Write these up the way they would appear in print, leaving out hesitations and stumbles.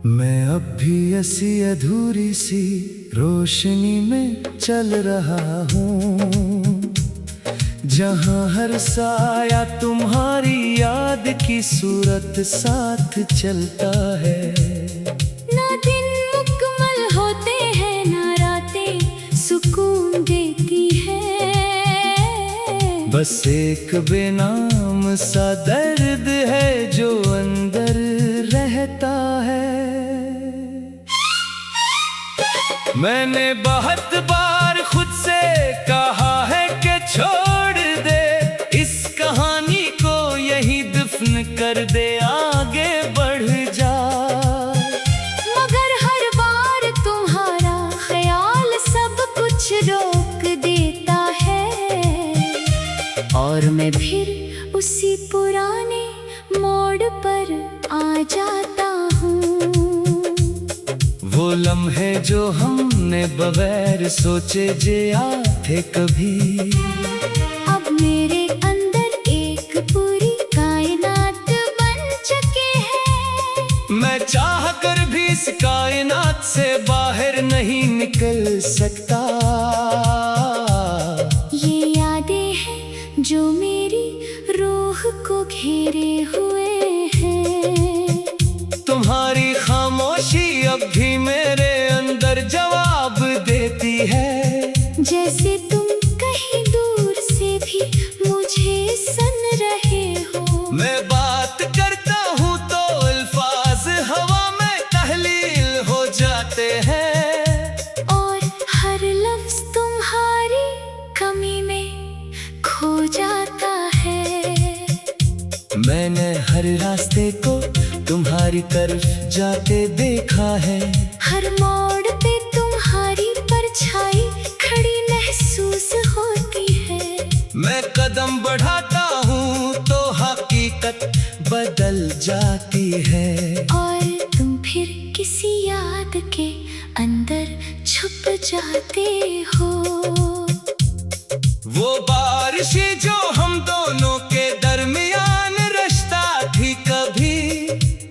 मैं अब भी ऐसी अधूरी सी रोशनी में चल रहा हूँ, जहाँ हर साया तुम्हारी याद की सूरत साथ चलता है। ना दिन मुकम्मल होते हैं, ना रातें सुकून देती है। बस एक बेनाम सा दर्द है जो अंदर रहता है। मैंने बहुत बार खुद से कहा है कि छोड़ दे इस कहानी को, यही दफन कर दे, आगे बढ़ जा। मगर हर बार तुम्हारा ख्याल सब कुछ रोक देता है, और मैं फिर उसी पुराने मोड़ पर आ जाता हूँ। वो लम्हे जो हमने बगैर सोचे जिया थे कभी, अब मेरे अंदर एक पूरी कायनात बन चुके हैं। मैं चाह कर भी इस कायनात से बाहर नहीं निकल सकता। ये यादें हैं जो मेरी रूह को घेरे हुए हैं। तुम्हारी खामोशी अब भी मेरे अंदर जवाब देती है, जैसे तुम कहीं दूर से भी मुझे सुन रहे हो। मैं बात करता हूँ तो अल्फाज हवा में तहलील हो जाते हैं, और हर लफ्ज तुम्हारी कमी में खो जाता है। मैंने हर रास्ते को तुम्हारी तरफ जाते देखा है, हर मोड़ पे तुम्हारी परछाई खड़ी महसूस होती है। मैं कदम बढ़ाता हूँ तो हकीकत बदल जाती है, और तुम फिर किसी याद के अंदर छुप जाते हो। वो बारिश जो हम दोनों के दरमियान रिश्ता थी कभी,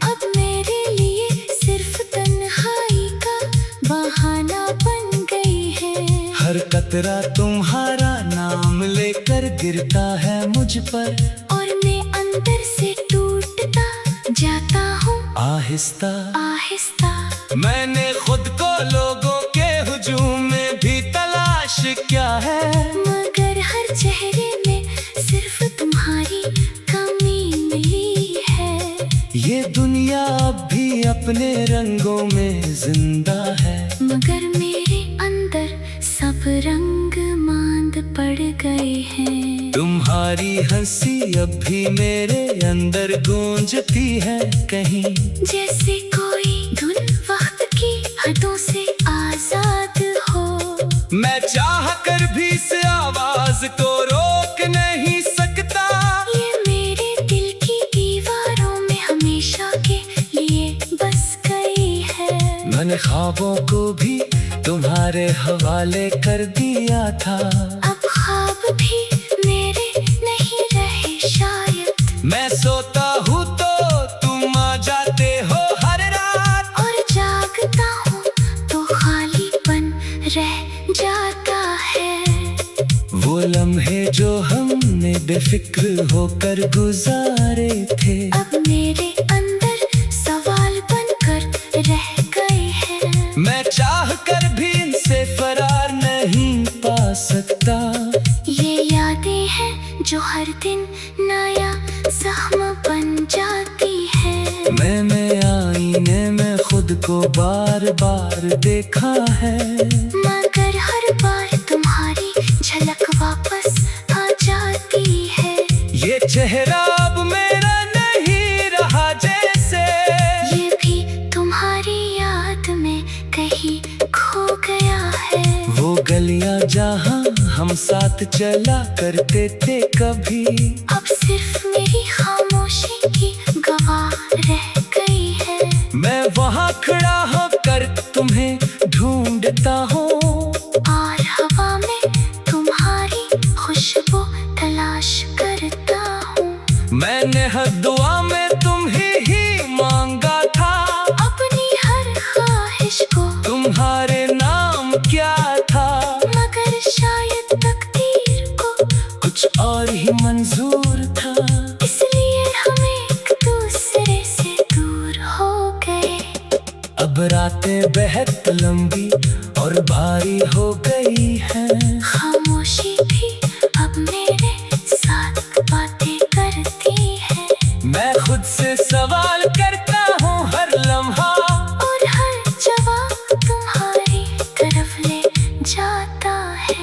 अब मेरे लिए सिर्फ तन्हाई का बहाना बन गई है। हर कतरा तुम्हारा नाम लेकर गिरता है मुझ पर, और मैं अंदर से टूटता जाता हूँ आहिस्ता आहिस्ता। मैंने खुद को लोगों के हुजूम में भी तलाश किया है, मगर हर चेहरे में सिर्फ तुम्हारी कमी मिली है। ये दुनिया अब भी अपने रंगों में जिंदा है, मगर मेरे अंदर सब रंग मांद पड़ गए हैं। तुम्हारी हंसी अब भी मेरे अंदर गूंजती है कहीं, जैसे कोई धुन वक्त की हदों से आजाद हो। मैं चाह कर भी इस आवाज को रोक नहीं सकता। ये मेरे दिल की दीवारों में हमेशा के लिए बस गई है। मैंने ख्वाबों को भी तुम्हारे हवाले कर दिया था, अब ख्वाब भी मेरे नहीं रहे शायद। मैं सोता हूँ तो तुम आ जाते हो हर रात, और जागता हूँ तो खालीपन रह जाता है। वो लम्हे जो हमने बेफिक्र होकर गुजारे थे, अब मेरे अंदर सवाल बनकर रह गए हैं। मैं चाह कर भी इनसे फरार नहीं पा सकता। ये यादें हैं जो हर दिन नया जख्म बन जाती है। मैंने आईने में खुद को बार बार देखा है, मगर हर बार तुम्हारी झलक वापस आ जाती है। ये चेहरा अब मेरा नहीं रहा जैसे, ये भी तुम्हारी याद में कहीं खो गया है। वो गलियां जहाँ हम साथ चला करते थे कभी, अब सिर्फ मेरी खामोशी की गवाह रह गई है। मैं वहाँ खड़ा होकर तुम्हें ढूंढता हूँ, और हवा में तुम्हारी खुशबू तलाश करता हूँ। मैंने हर दुआ में तुम ही मांगा था, अपनी हर ख्वाहिश को तुम्हारे नाम क्या था। मगर शायद तकदीर को कुछ और ही मंजूर था, इसलिए हम एक दूसरे से दूर हो गए। अब रातें बेहद लंबी और भारी हो गई हैं। खामोशी भी अब मेरे साथ बातें करती है। मैं खुद से सवाल करता हूँ हर लम्हा, और हर जवाब तुम्हारी तरफ ले जाता है।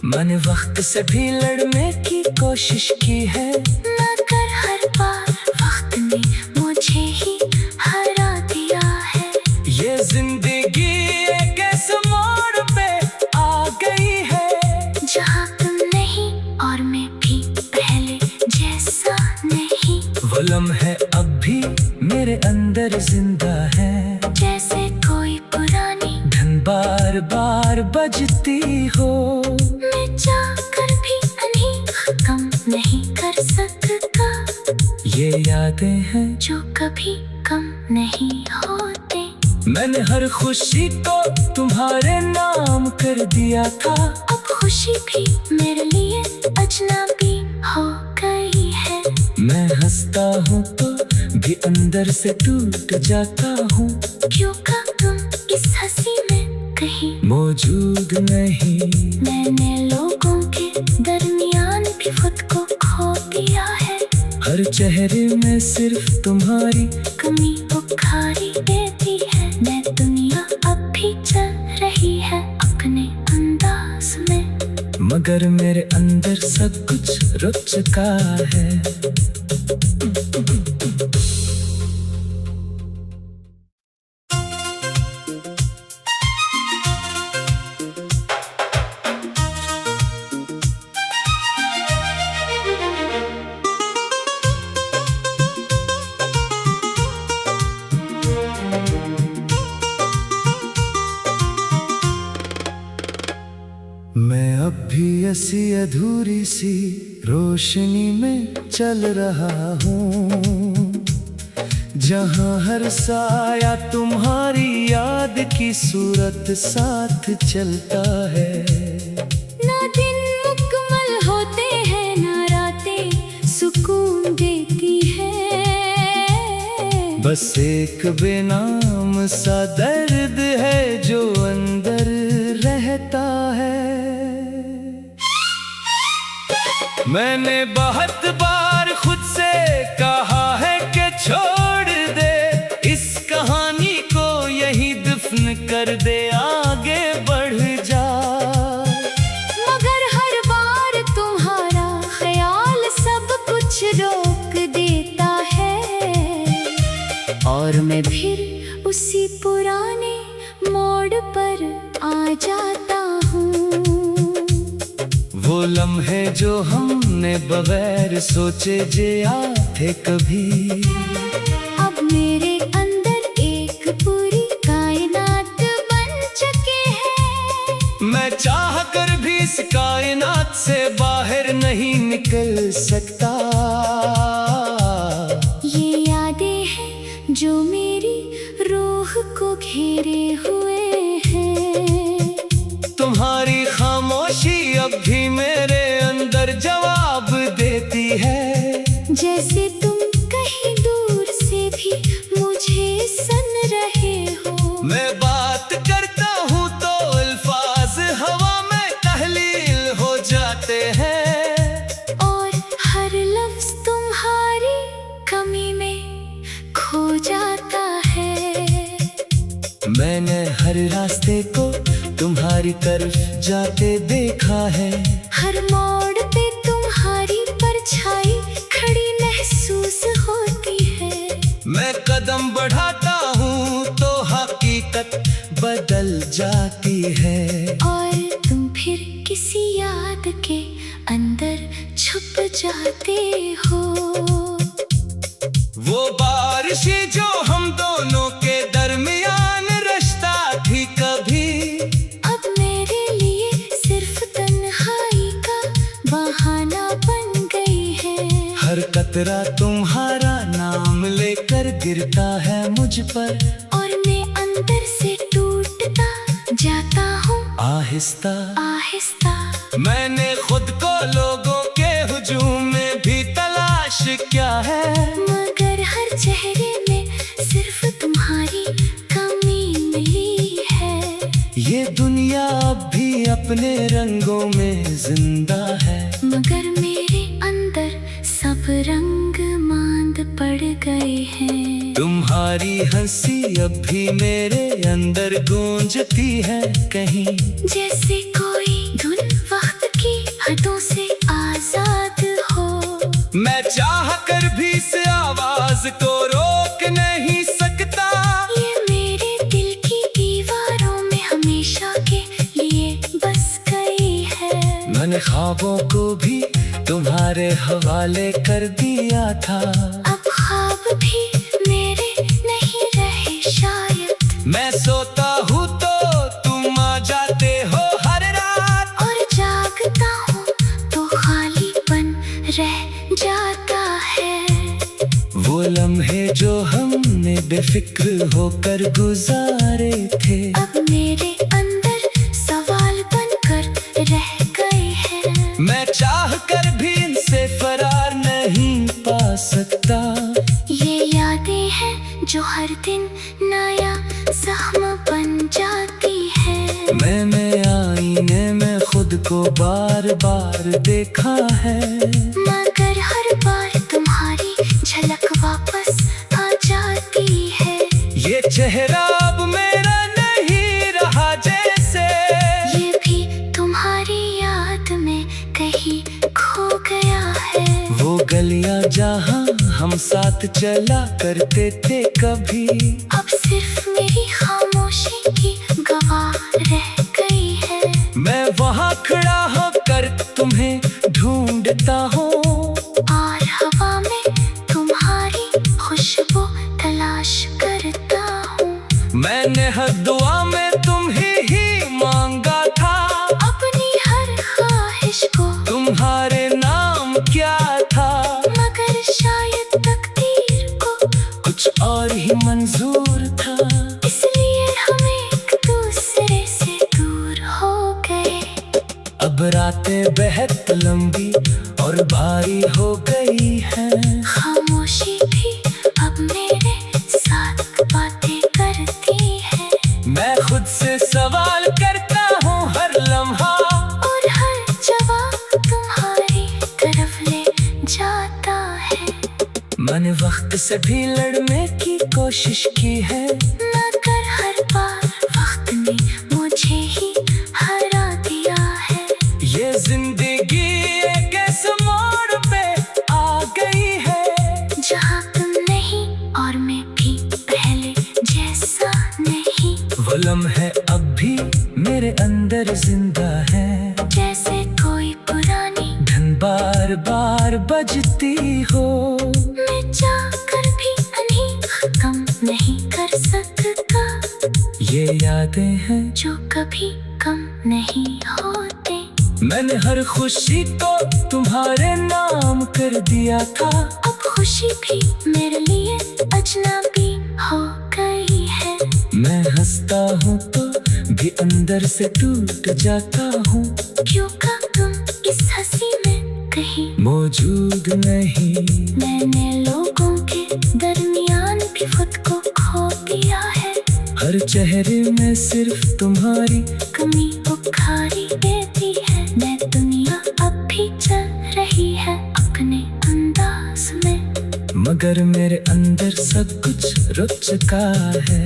मैंने वक्त से भी लड़ने की कोशिश की है, मगर हर बार वक्त ने मुझे ही हरा दिया है। ये जिंदगी एक ऐसे मोड़ पे आ गई है, जहाँ तुम नहीं और मैं भी पहले जैसा नहीं। वो लम्हे अब भी मेरे अंदर जिंदा है, जैसे कोई पुरानी धन बार बार बजती हो। मैं चाहकर भी उन्हें खत्म नहीं कर सकता, ये यादें हैं जो कभी कम नहीं होते। मैंने हर खुशी को तुम्हारे नाम कर दिया था, अब खुशी भी मेरे लिए अजनबी हो गई है। मैं हंसता हूँ तो भी अंदर से टूट जाता हूँ, क्यों का तुम इस हंसी में कहीं मौजूद नहीं। मैंने लोगों के दरमियान भी खुद को खो दिया है। हर चेहरे में सिर्फ तुम्हारी कमी बुखारी देती है। मैं दुनिया अब भी चल रही है अपने अंदाज में, मगर मेरे अंदर सब कुछ रुक चुका है। मैं अब भी ऐसी अधूरी सी रोशनी में चल रहा हूँ, जहाँ हर साया तुम्हारी याद की सूरत साथ चलता है। ना दिन मुकम्मल होते हैं, ना रातें सुकून देती है। बस एक बेनाम सा दर्द है जो अंदर रहता है। मैंने बहुत बार खुद से कहा है कि छोड़ दे इस कहानी को, यही दफन कर दे, आगे बढ़ जा। मगर हर बार तुम्हारा ख्याल सब कुछ रोक देता है, और मैं फिर उसी पुराने मोड़ पर आ जाता हूँ। वो लम्हे जो हमने बगैर सोचे जिया थे कभी, अब मेरे अंदर एक पूरी कायनात बन चुके हैं। मैं चाह कर भी इस कायनात से बाहर नहीं निकल सकता। ये यादें हैं जो मेरी रूह को घेरे हुए हैं। तुम्हारी खामोशी अब भी मेरे अंदर जवाब देती है, जैसे तुम कहीं दूर से भी मुझे सुन रहे हो। मैं बात करता हूँ तो अल्फाज हवा में तहलील हो जाते हैं, और हर लफ्ज तुम्हारी कमी में खो जाता है। मैंने हर रास्ते को तुम्हारी तरफ जाते देखा है, हर मोड़ पे तुम्हारी परछाई खड़ी महसूस होती है। मैं कदम बढ़ाता हूँ तो हकीकत बदल जाती है, और तुम फिर किसी याद के अंदर छुप जाते हो। वो बारिशें जो हम दोनों के दरमियान रिश्ता थी कभी, अब मेरे लिए सिर्फ तन्हाई का बहाना बन गई है। हरकत खतरा तुम्हारा नाम लेकर गिरता है मुझ पर, और मैं अंदर से टूटता जाता हूँ आहिस्ता आहिस्ता। मैंने खुद को लोगों के हुजूम में भी तलाश किया है, मगर हर चेहरे में सिर्फ तुम्हारी कमी मिली है। ये दुनिया अब भी अपने रंगों में जिंदा है, मगर मेरे अंदर सब रंग मांद पड़ गए हैं। तुम्हारी हंसी अब भी मेरे अंदर गूंजती है कहीं, जैसे कोई धुन वक्त की हदों से आजाद हो। मैं चाह कर भी इस आवाज को रोक नहीं सकता, ये मेरे दिल की दीवारों में हमेशा के लिए बस गई है। मैंने ख्वाबों को भी तुम्हारे हवाले कर दिया था, अब ख्वाब भी मेरे नहीं रहे शायद। मैं सोता हूँ तो तुम आ जाते हो हर रात, और जागता हूँ तो खालीपन रह जाता है। वो लम्हे जो हमने बेफिक्र होकर गुजारे थे, अब मेरे अंदर सवाल बनकर रह गए हैं। मैं चाह कर भी इनसे फरार नहीं पा सकता। ये यादें हैं जो हर दिन नया जख्म बन जाती है। मैंने आईने में खुद को बार बार देखा है, मगर हर बार तुम्हारी झलक वापस आ जाती है। ये चेहरा अब मेरा नहीं रहा जैसे, ये भी तुम्हारी याद में कहीं खो गया है। वो गलियां जहाँ हम साथ चला करते थे कभी, अब सिर्फ मेरी खामोशी की गवाह रह गई है। मैं वहाँ खड़ा होकर तुम्हें ढूंढता हूँ, और हवा में तुम्हारी खुशबू तलाश करता हूँ। मैंने हर दुआ में तुम्हें ही मांगा था, अपनी हर ख्वाहिश को तुम्हारे नाम क्या था, मगर शायद तकदीर को कुछ और ही मंजूर था। इसलिए हम एक दूसरे से दूर हो गए। अब रातें बेहद लंबी और भारी हो गई हैं, खामोशी भी अब मेरे साथ बातें करती है। मैं खुद से सवाल करता हूँ हर लम्हा, और हर जवाब तुम्हारी तरफ ले जाता है। मैंने वक्त से भी लड़ने की कोशिश की है, मगर हर बार वक्त ने मुझे ही हरा दिया है। ये जिंदगी एक ऐसे मोड़ पे आ गई है, जहाँ तुम नहीं और मैं भी पहले जैसा नहीं। वो लम्हे अब भी मेरे अंदर जिंदा है, जैसे कोई पुरानी धन बार बार बजती हो। मैं जाकर भी उन्हें खत्म नहीं कर सकता, ये यादें हैं जो कभी कम नहीं होते। मैंने हर खुशी को तुम्हारे नाम कर दिया था, अब खुशी भी मेरे लिए अजनबी हो गई है। मैं हंसता हूँ तो भी अंदर से टूट जाता हूँ, क्यों का तुम इस हंसी में कहीं मौजूद नहीं। मैंने लोगों के दरमियान भी खुद को खो दिया है। हर चेहरे में सिर्फ तुम्हारी कमी उखाड़ी देती है। मैं दुनिया अब भी चल रही है अपने अंदाज में, मगर मेरे अंदर सब कुछ रुक चुका है।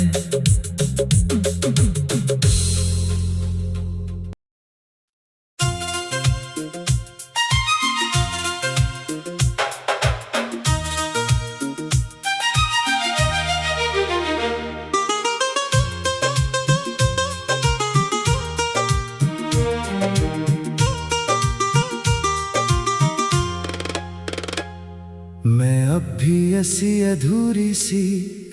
मैं अब भी ऐसी अधूरी सी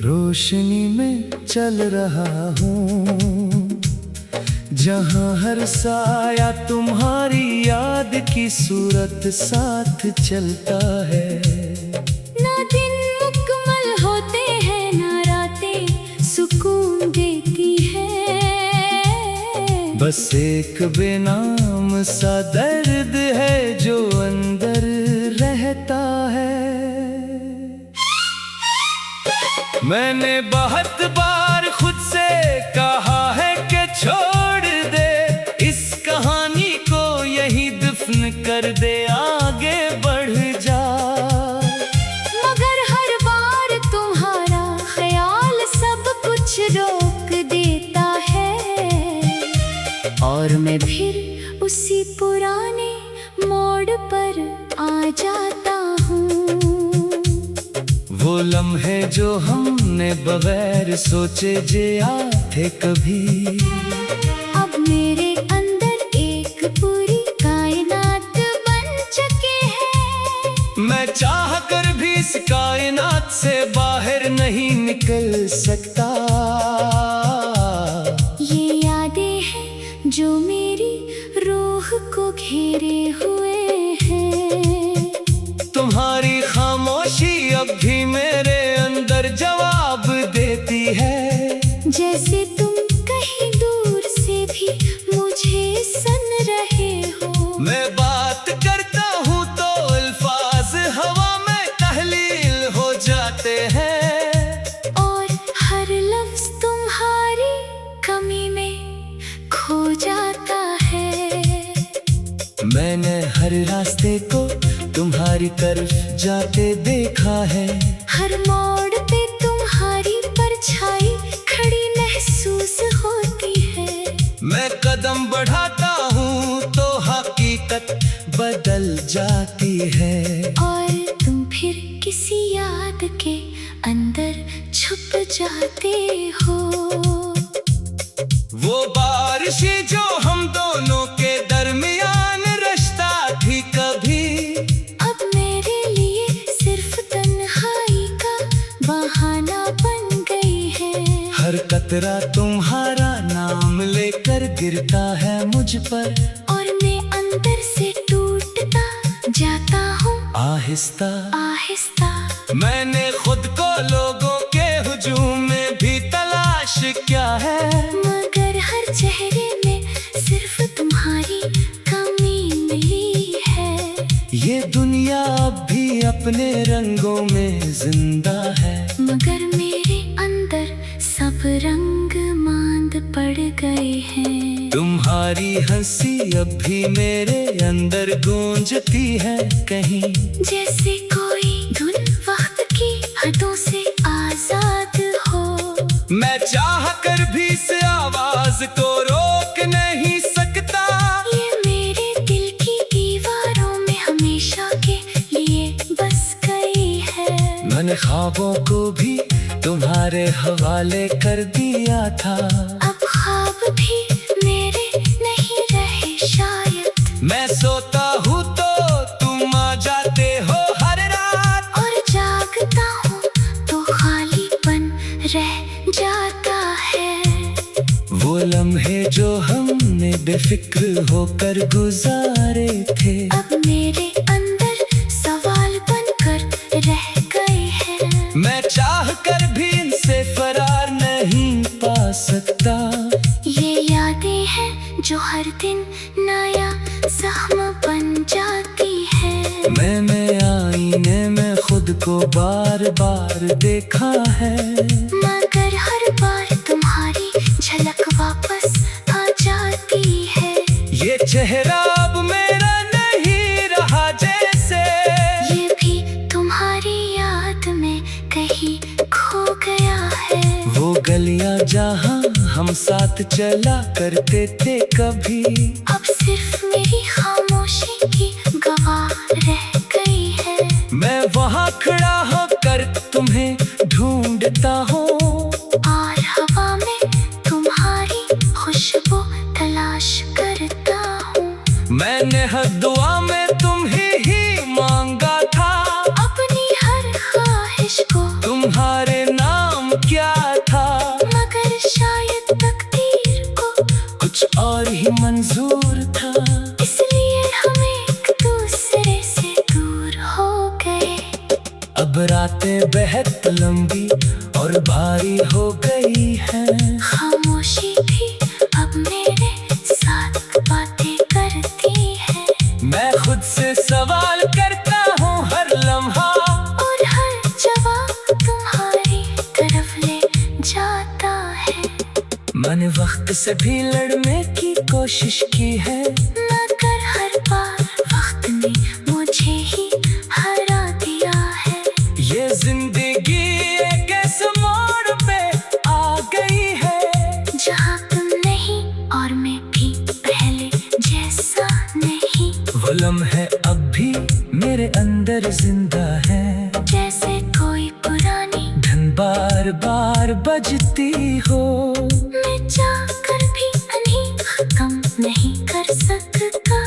रोशनी में चल रहा हूँ, जहाँ हर साया तुम्हारी याद की सूरत साथ चलता है। बस एक बेनाम सा दर्द है जो अंदर रहता है। मैंने बहुत बार खुद से कहा है कि छोड़ दे इस कहानी को, यही दफन कर दे, आगे बढ़ जा। मगर हर बार तुम्हारा ख्याल सब कुछ रोक देता है, और मैं फिर उसी पुराने मोड़ पर आ जाता हूँ। वो लम्हे जो हमने बगैर सोचे जिया थे कभी, अब मेरे अंदर एक पूरी कायनात बन चुके हैं। मैं चाह कर भी इस कायनात से बाहर नहीं निकल सकता। ये यादें हैं जो मेरी रूह को घेरे हुए हैं। तुम्हारी खामोशी अब भी मेरे अंदर जवाब देती है, जैसे तुम कहीं दूर से भी मुझे सुन रहे हो। मैं बात करता हूँ तो अल्फाज हवा में तहलील हो जाते हैं, और हर लफ्ज तुम्हारी कमी में खो जाता है। मैंने हर रास्ते को तुम्हारी तरफ जाते देखा है, हर मोड़ पे तुम्हारी परछाई खड़ी महसूस होती है। मैं कदम बढ़ाता हूँ तो हकीकत बदल जाती है, और तुम फिर किसी याद के अंदर छुप जाते हो। वो बारिश जो हम दोनों के दरमियान रिश्ता थी कभी, अब मेरे लिए सिर्फ तन्हाई का बहाना बन गई है। हर कतरा तुम्हारा नाम लेकर गिरता है मुझ पर, और मैं अंदर से टूटता जाता हूँ आहिस्ता आहिस्ता। मैंने खुद को लोगों के हुजूम में भी तलाश किया है, मगर हर चेहरे में सिर्फ तुम्हारी कमी मिली है। ये दुनिया अब भी अपने रंगों में जिंदा है, मगर मेरे अंदर सब रंग मांद पड़ गए हैं। तुम्हारी हंसी अब भी मेरे अंदर गूंजती है कहीं, जैसे कोई धुन वक्त की हदों से आजाद हो। मैं चाह कर भी इस आवाज को रोक नहीं सकता। ये मेरे दिल की दीवारों में हमेशा के लिए बस गई है। मैंने ख्वाबों को भी तुम्हारे हवाले कर दिया था, अब ख्वाब भी मेरे नहीं रहे शायद। मैं सोता हूँ तो तुम आ जाते हो हर रात, और जागता हूँ तो खालीपन रह जाता है। वो लम्हे जो हमने बेफिक्र होकर गुजारे थे, अब मेरे अंदर सवाल बनकर रह गए हैं। मैं चाह कर भी इनसे फरार नहीं पा सकता। ये यादें हैं जो हर दिन नया जख्म बन जाती है। मैंने आईने में खुद को बार बार देखा है, मगर हर बार तुम्हारी झलक वापस आ जाती है। ये चेहरा अब मेरा नहीं रहा जैसे, ये भी तुम्हारी याद में कहीं खो गया है। वो गलियां जहाँ हम साथ चला करते थे कभी, अब सिर्फ मेरी खामोशी की गवाह रह गई है। मैं वहाँ खड़ा होकर तुम्हें ढूंढता हूँ, और हवा में तुम्हारी खुशबू तलाश करता हूँ। मैंने हर दुआ में तुम्हें ही मांगा था, अपनी हर ख्वाहिश को तुम्हारे नाम क्या था, मगर शायद तकदीर को कुछ और ही मंजूर था। इसलिए हम एक दूसरे से दूर हो गए। अब रातें बेहद लंबी और भारी हो गई हैं, खामोशी भी अब मेरे मैंने वक्त से भी लड़ने की कोशिश की है, मगर हर बार वक्त ने मुझे ही हरा दिया है। ये जिंदगी एक ऐसे मोड़ पे आ गई है, जहाँ तुम नहीं और मैं भी पहले जैसा नहीं। वो लम्हे अब भी मेरे अंदर जिंदा है, जैसे कोई पुरानी धन बार बार बजती हो। मैं चाहकर भी इन्हें खत्म नहीं कर सकता,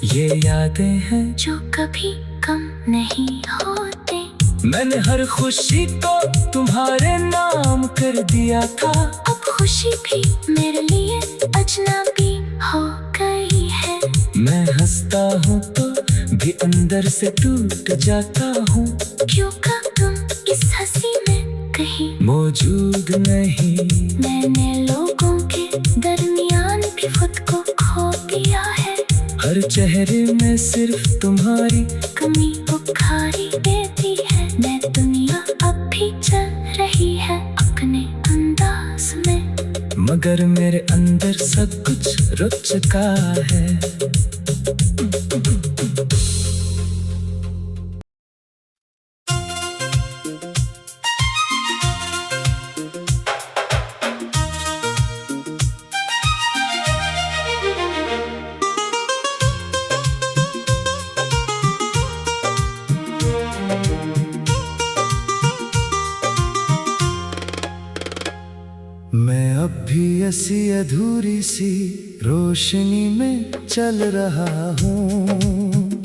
ये यादें हैं जो कभी कम नहीं होते। मैंने हर खुशी को तुम्हारे नाम कर दिया था, अब खुशी भी मेरे लिए अजनबी हो गई है। मैं हंसता हूँ तो भी अंदर से टूट जाता हूँ, क्यों का तुम इस हंसी में कहीं मौजूद नहीं। मैंने लोगों के दरमियान भी खुद को खो दिया है। हर चेहरे में सिर्फ तुम्हारी कमी बुखारी देती है। मैं दुनिया अब भी चल रही है अपने अंदाज में, मगर मेरे अंदर सब कुछ रुक चुका है। मैं अब भी ऐसी अधूरी सी रोशनी में चल रहा हूँ,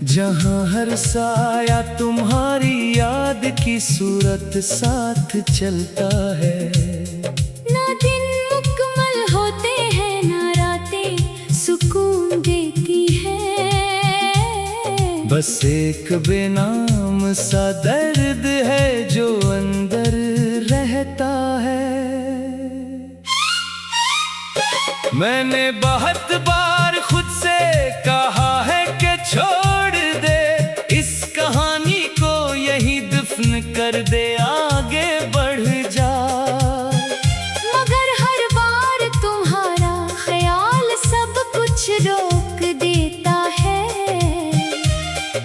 जहाँ हर साया तुम्हारी याद की सूरत साथ चलता है। ना दिन मुकम्मल होते हैं, ना रातें सुकून देती है। बस एक बेनाम सा दर्द है जो अंदर रहता है। मैंने बहुत बार खुद से कहा है कि छोड़ दे इस कहानी को, यही दफन कर दे, आगे बढ़ जा। मगर हर बार तुम्हारा ख्याल सब कुछ रोक देता है,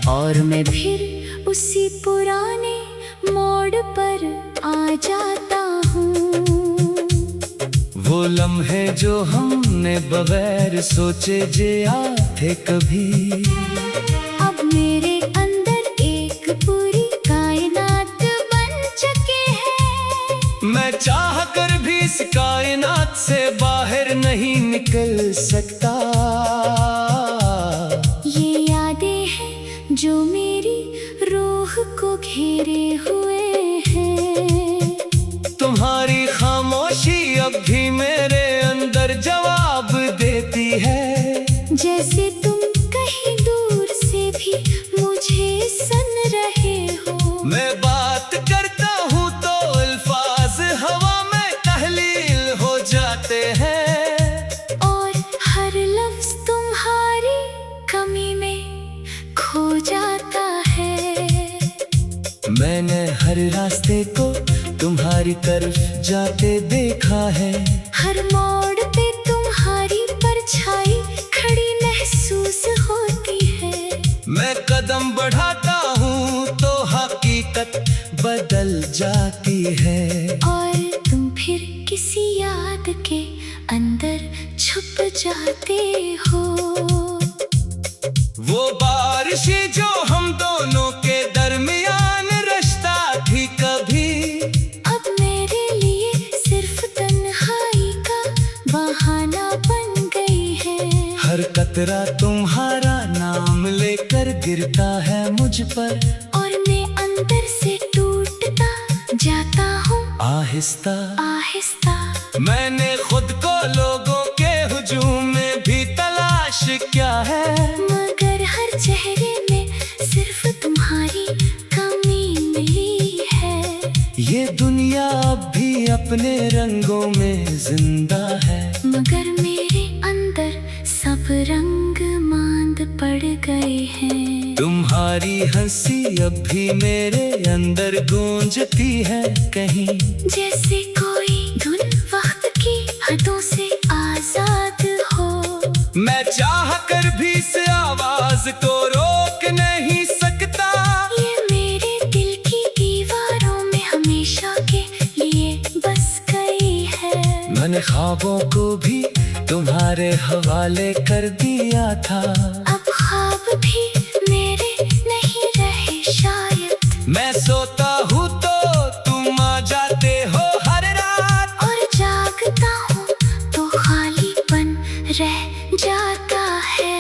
और मैं फिर उसी पुराने मोड़ पर आ जाता हूँ। वो लम्हे जो हमने बगैर सोचे जे आते कभी, अब मेरे अंदर एक पूरी कायनात बन चुके हैं। मैं चाह कर भी इस कायनात से बाहर नहीं निकल सकता। ये यादें हैं जो मेरी रूह को घेरे हुए हैं। तुम्हारी खामोशी अब भी मेरे अंदर जवाब देती है, जैसे तुम कहीं दूर से भी मुझे सुन रहे हो। मैं बात करता हूँ तो अल्फाज हवा में तहलील हो जाते हैं, और हर लफ्ज तुम्हारी कमी में खो जाता है। मैंने हर रास्ते को तुम्हारी तरफ जाते देखा है, हर मोड़ पे तुम्हारी परछाई खड़ी महसूस होती है। मैं कदम बढ़ाता हूँ तो हकीकत बदल जाती है, और तुम फिर किसी याद के अंदर छुप जाते हो। वो बारिशें जो हम दोनों के दरमियान रिश्ता थी कभी, अब मेरे लिए सिर्फ तन्हाई का बहाना बन गई है। हर कतरा तुम्हारा नाम लेकर गिरता है मुझ पर, और मैं अंदर से टूटता जाता हूँ आहिस्ता आहिस्ता। मैंने खुद को लोगों के हुजूम में भी तलाश किया है, मगर हर चेहरे में सिर्फ तुम्हारी कमी मिली है। ये दुनिया अब भी अपने रंगों में जिंदा है, मगर मेरे अंदर सब रंग मांद पड़ गए हैं। तुम्हारी हंसी अब भी मेरे अंदर गूंजती है कहीं, जैसे कोई धुन वक्त की मैं चाह कर भी इस आवाज को रोक नहीं सकता। ये मेरे दिल की दीवारों में हमेशा के लिए बस गई है। मैंने ख्वाबों को भी तुम्हारे हवाले कर दिया था। अब ख्वाब भी मेरे नहीं रहे शायद। मैं सोता हूँ तो तुम आ जाते हो हर रात, और जागता हूँ तो खालीपन रह जाता है।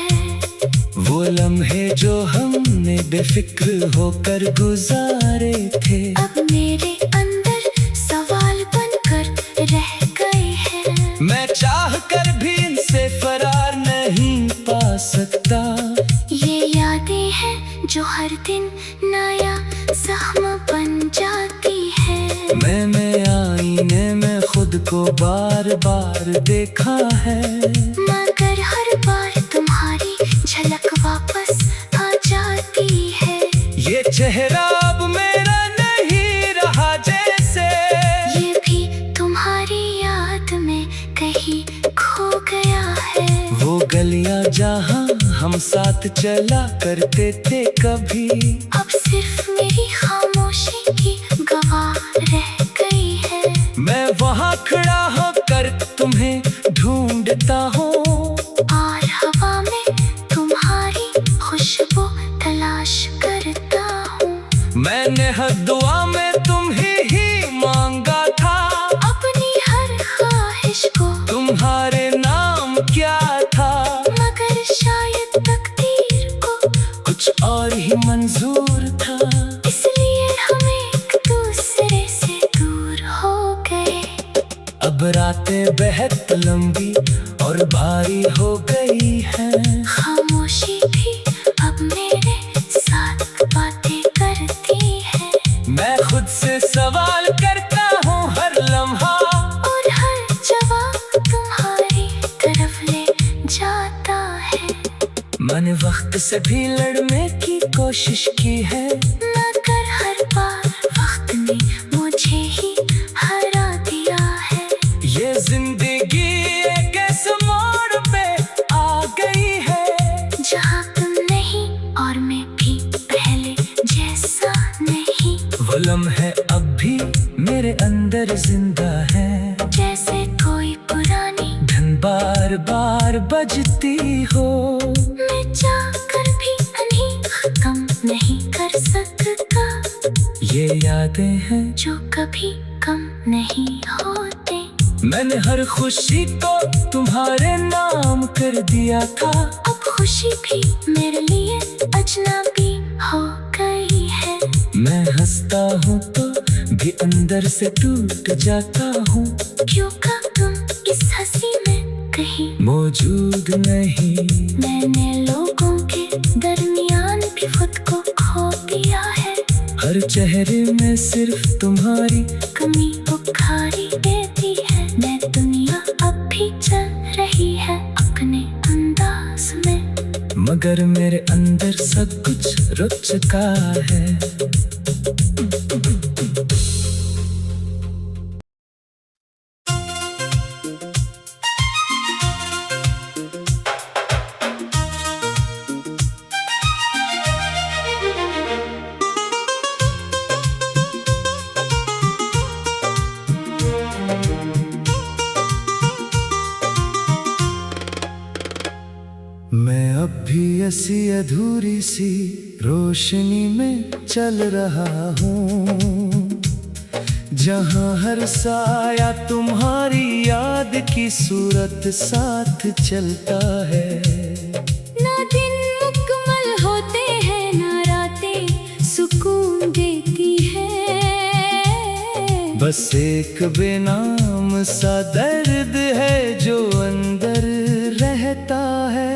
वो लम्हे जो हमने बेफिक्र होकर गुजारे थे, अब मेरे अंदर सवाल बनकर रह गए हैं। मैं चाह कर भी इनसे फरार नहीं पा सकता। ये यादें हैं जो हर दिन नया जख्म बन जाती है। मैंने आईने में खुद को बार बार देखा है, मगर हर बार तुम्हारी झलक वापस आ जाती है। ये चेहरा अब मेरा नहीं रहा जैसे, ये भी तुम्हारी याद में कहीं खो गया है। वो गलियां जहाँ हम साथ चला करते थे कभी, अब सिर्फ मेरी खामोशी की गवाह रह गई है। मैं वहाँ खड़ा होकर तुम्हें ढूंढता हूँ, और हवा में तुम्हारी खुशबू तलाश करता हूँ। मैंने हर दुआ में तुम्हें ही मांगा था। अपनी हर ख्वाहिश को तुम्हारे नाम क्या था, मगर शायद तकदीर को कुछ और ही मंजूर था। इसलिए हम एक दूसरे से दूर हो गए। अब रातें बेहद लंबी और भारी हो गई हैं, खामोशी भी अब मेरे साथ बातें करती है। मैं खुद से सवाल करता हूँ हर लम्हा, और हर जवाब तुम्हारी तरफ ले जाता है। मैंने वक्त से भी लड़ने की कोशिश की है, मगर हर बार वक्त ने मुझे ही हरा दिया है। ये जिंदगी एक ऐसे मोड़ पे आ गई है, जहाँ तुम नहीं और मैं भी पहले जैसा नहीं। वो लम्हे अब भी मेरे अंदर जिंदा है, जैसे कोई पुरानी धन बार बार बजती हो। मैं चाहकर भी उन्हें खत्म नहीं कर सकता। ये यादें हैं जो कभी कम नहीं होते। मैंने हर खुशी को तुम्हारे नाम कर दिया था। अब खुशी भी मेरे लिए अजनबी हो गई है। मैं हंसता हूँ तो भी अंदर से टूट जाता हूँ, क्यों का तुम इस हंसी में कहीं मौजूद नहीं। मैंने लोगों के दरमियान भी खुद को खो दिया है। हर चेहरे में सिर्फ तुम्हारी कमी उखाड़ी देती है। मैं दुनिया अब भी चल रही है अपने अंदाज में, मगर मेरे अंदर सब कुछ रुक चुका है। मैं अब भी ऐसी अधूरी सी रोशनी में चल रहा हूँ, जहाँ हर साया तुम्हारी याद की सूरत साथ चलता है। ना दिन मुकम्मल होते हैं, ना रातें सुकून देती है। बस एक बेनाम सा दर्द है जो अंदर रहता है।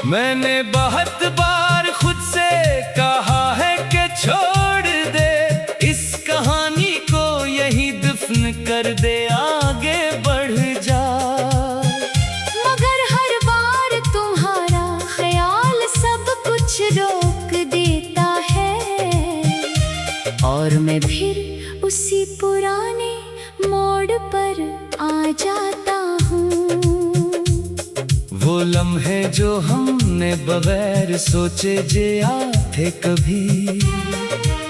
मैंने बहुत बार खुद से कहा है कि छोड़ दे इस कहानी को, यही दफन कर दे, आगे बढ़ जा। मगर हर बार तुम्हारा ख्याल सब कुछ रोक देता है। और मैं फिर उसी पुराने मोड़ पर आ जाता हूँ। लम्हे जो हमने बगैर सोचे जे आते कभी,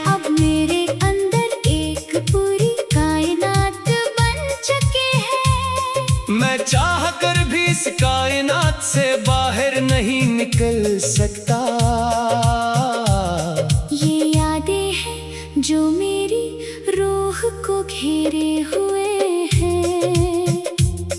अब मेरे अंदर एक पूरी कायनात बन चुके हैं। मैं चाह कर भी इस कायनात से बाहर नहीं निकल सकता। ये यादें हैं जो मेरी रूह को घेरे हुए हैं।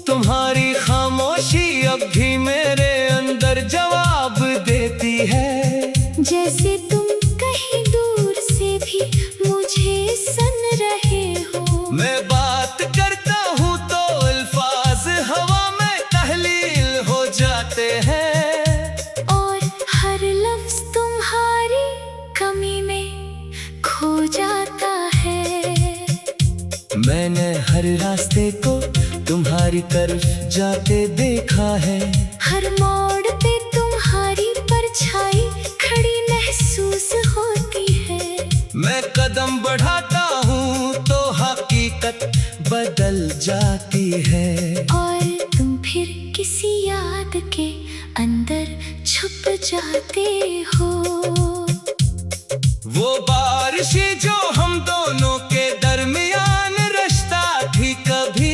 तुम्हारी खामोशी अब भी मेरे अंदर जवाब देती है। जैसे तुम कहीं दूर से भी मुझे सुन रहे हो। मैं बात करता हूँ तो अल्फाज हवा में तहलील हो जाते हैं, और हर लफ्ज तुम्हारी कमी में खो जाता है। मैंने हर रास्ते को तुम्हारी तरफ जाते देखा है। हर मोड़ पे तुम्हारी परछाई खड़ी महसूस होती है। मैं कदम बढ़ाता हूँ तो हकीकत बदल जाती है। और तुम फिर किसी याद के अंदर छुप जाते हो। वो बारिश जो हम दोनों के दरमियान रिश्ता थी कभी,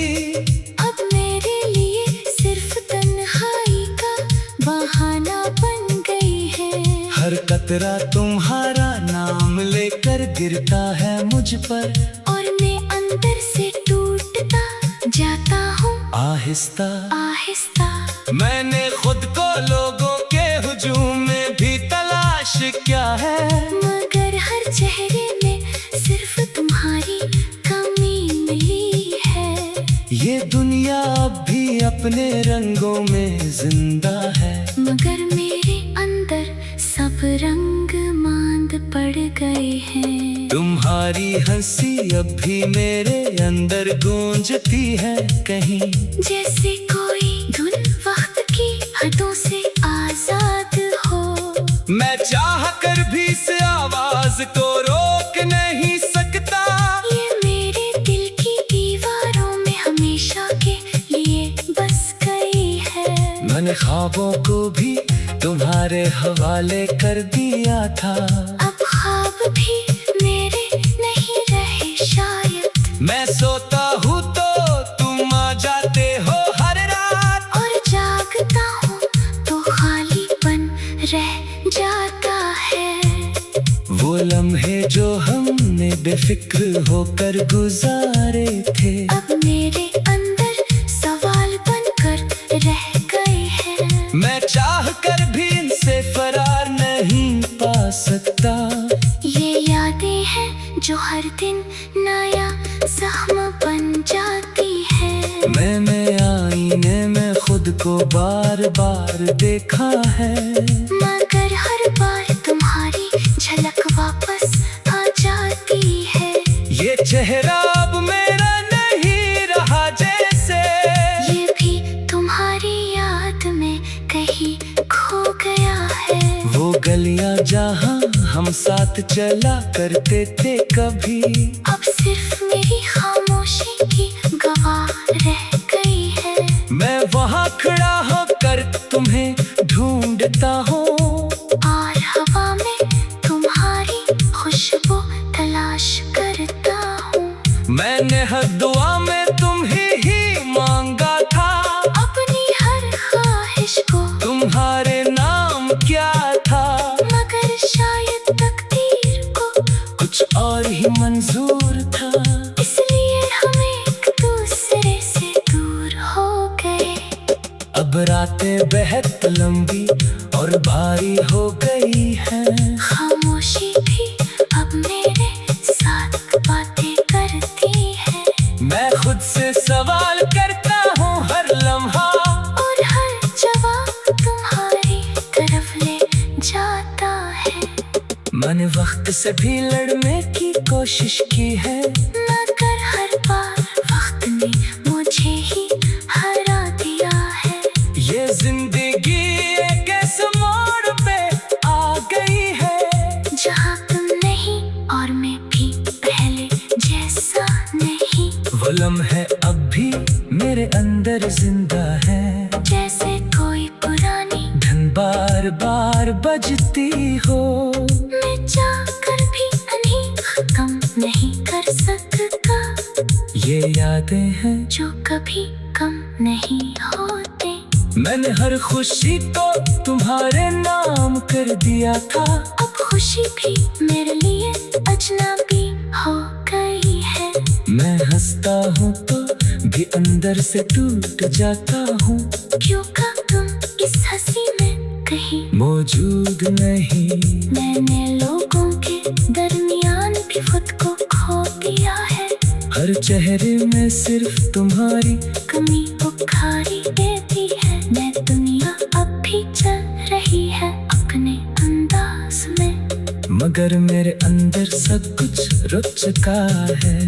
अब मेरे लिए सिर्फ तन्हाई का बहाना बन गई है। हर कतरा तुम्हारा नाम लेकर गिरता है मुझ पर, और मैं अंदर से टूटता जाता हूँ आहिस्ता आहिस्ता। मैंने खुद को लोगों के हुजूम में भी तलाश किया है, मगर हर चेहरे में सिर्फ तुम्हारी कमी मिली है। ये दुनिया अब भी अपने रंगों में जिंदा है, मगर मेरे अंदर सब रंग मांद पड़ गए हैं। तुम्हारी हंसी अब भी मेरे अंदर गूंजती है कहीं, जैसे कोई धुन वक्त की हदों से आजाद हो। मैं चाह कर भी इस आवाज को रोक नहीं सकता। ये मेरे दिल की दीवारों में हमेशा के लिए बस गई है। मैंने ख्वाबों को भी तुम्हारे हवाले कर दिया था, अब ख्वाब भी मेरे नहीं रहे शायद। मैं सोता हूँ तो तुम आ जाते हो हर रात, और जागता हूँ तो खालीपन रह जाता है। वो लम्हे जो हमने बेफिक्र होकर गुजारे थे, अब मेरे अंदर सवाल बनकर रह गए हैं। मैं चाह कर भी इनसे फरार नहीं पा सकता। ये यादें हैं जो हर दिन नया जख्म बन जाती है। मैंने आईने में खुद को बार बार देखा है, मगर हर बार तुम्हारी झलक वापस आ जाती है। ये चेहरा अब मेरा नहीं रहा जैसे, ये भी तुम्हारी याद में कहीं खो गया है। वो गलियां जहाँ हम साथ चला करते थे कभी, अब सिर्फ मेरी खामोशी की गवाह रह गई है। मैं वहाँ खड़ा होकर तुम्हें ढूंढता हूँ, और हवा में तुम्हारी खुशबू तलाश करता हूँ। मैंने हर दुआ में तुम्हें ही मांगा था, अपनी हर ख्वाहिश को तुम्हारे नाम क्या था, मगर शायद तकदीर को कुछ और ही मंजूर था। इसलिए हम एक दूसरे से दूर हो गए। अब रातें बेहद लंबी और भारी हो गई हैं, खामोशी भी अब मेरे साथ बातें करती है। मैं खुद से सवाल करता हूँ हर लम्हा, और हर जवाब तुम्हारी तरफ ले जाता है। मैंने वक्त से भी लड़ने की कोशिश की है, मगर हर बार वक्त ने मुझे ही हरा दिया है। ये जिंदगी एक ऐसे मोड़ पे आ गई है, जहाँ तुम नहीं और मैं भी पहले जैसा नहीं। वो लम्हे अब भी मेरे अंदर जिंदा है, जैसे कोई पुराना बजती हो। मैं चाहकर भी उन्हें खत्म नहीं कर सकता, ये यादें हैं जो कभी कम नहीं होते। मैंने हर खुशी को तुम्हारे नाम कर दिया था। अब खुशी भी मेरे लिए अजनबी हो गई है। मैं हंसता हूँ तो भी अंदर से टूट जाता हूँ, क्यों का तुम इस हंसी में कहीं मौजूद नहीं। मैंने लोगों के दरमियान भी खुद को खो दिया है। हर चेहरे में सिर्फ तुम्हारी कमी उखाड़ी देती है। मैं दुनिया अब भी चल रही है अपने अंदाज में, मगर मेरे अंदर सब कुछ रुक चुका है।